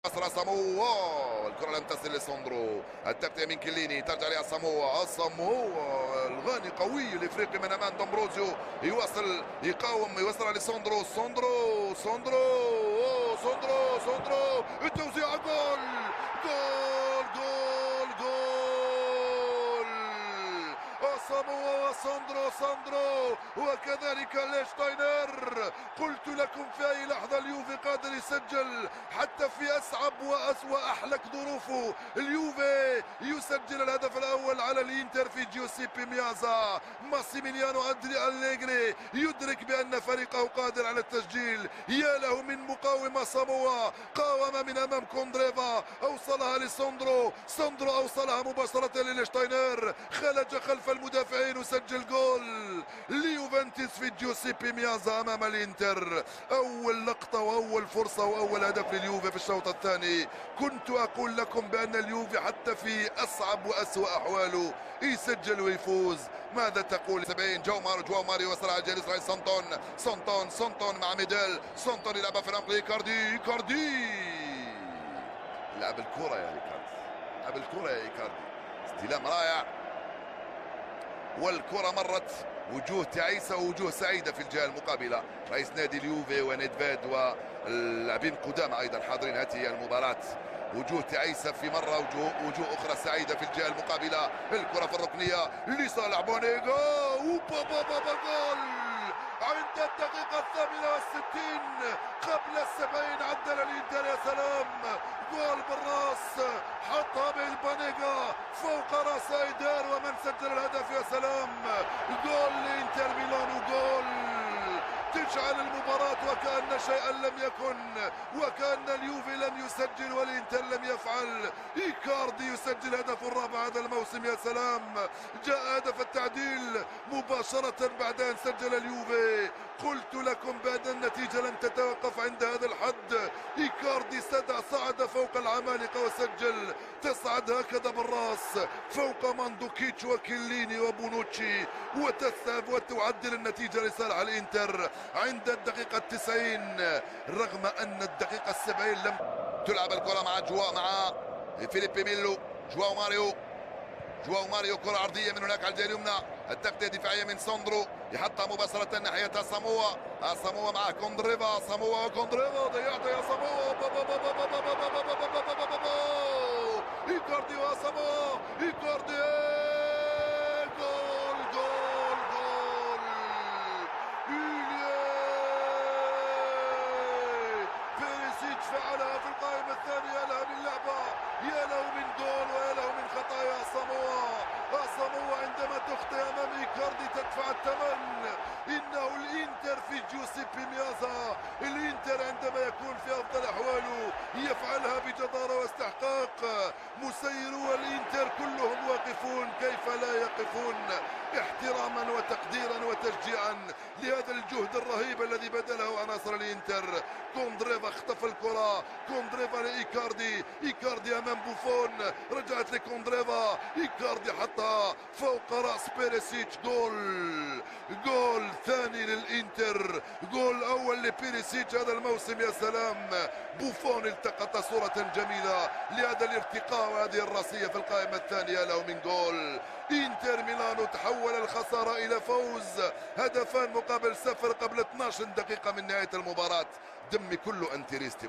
أسرع ساموا، الكرة لم تصل لساندرو، التغطية من كليني ترجع لها ساموا الغاني قوي الافريقي من امام دومبروزيو، يواصل يقاوم يوصلها لساندرو، ساندرو التوزيع، جول جول جول جول ساندرو وكذلك ليشتاينر. قلت لكم في اي لحظه اليوفي قادر يسجل حتى في اصعب واحلك ظروفه. اليوفي يسجل الهدف الاول على الانتر في جيوسيبي ميازا. ماسيميليانو اندري أليجري يدرك بان فريقه قادر على التسجيل. يا له من مقاومه، ساموا قاوم من امام كوندريفا، اوصلها لساندرو، اوصلها مباشره لليشتاينر، خلج خلف المدافعين وسجل جول ليوفنتوس في جيوسيبي ميازا امام الانتر. اول لقطه واول فرصه واول هدف لليوفي في الشوط الثاني. كنت اقول لكم بان اليوفي حتى في اصعب واسوا احواله يسجل ويفوز. ماذا تقول؟ 70 جواو ماريو وصل على جالس رئيس سونتون مع ميدل، سونتون يلعبها في العمق ايكاردي لعب الكره يا ايكاردي، استلام رائع، والكرة مرت وجوه تعيسة ووجوه سعيدة في الجهة المقابلة. رئيس نادي اليوفي ونيدفيد واللاعبين قدامى أيضا حاضرين هذه هي المباراة. وجوه تعيسة في مرة، وجوه أخرى سعيدة في الجهة المقابلة. الكرة في الركنية لصالح بونيغا، جول عند الدقيقة 68 قبل 70 عدل الانتر. يا سلام، جول بالراس حطها بالبانيغا فوق راس ايدار، ومن سجل الهدف يا سلام، جول لانتر ميلان، جول تجعل المباراة وكأن شيئا لم يكن، وكأن اليوفي لم يسجل والانتر لم يفعل. ايكاردي يسجل هدف الرابع هذا الموسم. يا سلام، جاء هدف التعديل مباشرة بعد ان سجل اليوفي. قلت لكم بأن النتيجة لن تتوقف عند هذا الحد. ايكاردي صعد فوق العمالقة وسجل، تصعد هكذا بالراس فوق ماندوكيتش وكيليني وبونوتشي وتذهب وتعدل النتيجة لصالح الانتر عند الدقيقة 90، رغم ان الدقيقة 70 لم تلعب الكرة مع فيليبي ميلو. جواو ماريو كرة عرضية من هناك على الجهة اليمنى، التغطية الدفاعية من ساندرو، يحطها مباشرة ناحية ساموا مع كوندريفا، ضيعت يا ساموا، ايكاردي وساموا، جول بيريسيتش فعلها في القائمة الثانية لها من لعبة. يا له من جول ويا له من خطايا ساموا عندما تخطئ امام ايكاردي تدفع الثمن. انه الانتر في جوزيبي ميازا، الانتر عندما يكون في افضل احواله يفعلها بجدارة واستحقاق. مسيرو الانتر كلهم واقفون، كيف لا يقفون احتراما وتقديرا وتشجيعا لهذا الجهد الرهيب الذي بذله عناصر الانتر. كوندريفا اخطف الكرة، كوندريفا ايكاردي امام بوفون، رجعت لكوندريفا، ايكاردي حطها فوق راس بيريسيتش، جول ثاني للانتر، جول اول لبيريسيتش هذا الموسم. يا سلام، بوفون التقط صورة جميلة لهذا الارتقاء وهذه الراسية في القائمة الثانية له من جول. انتر ميلانو تحول الخسارة الى فوز، هدفان مقابل 0 قبل 12 دقيقة من نهاية المباراة. دمي كله انتريستي.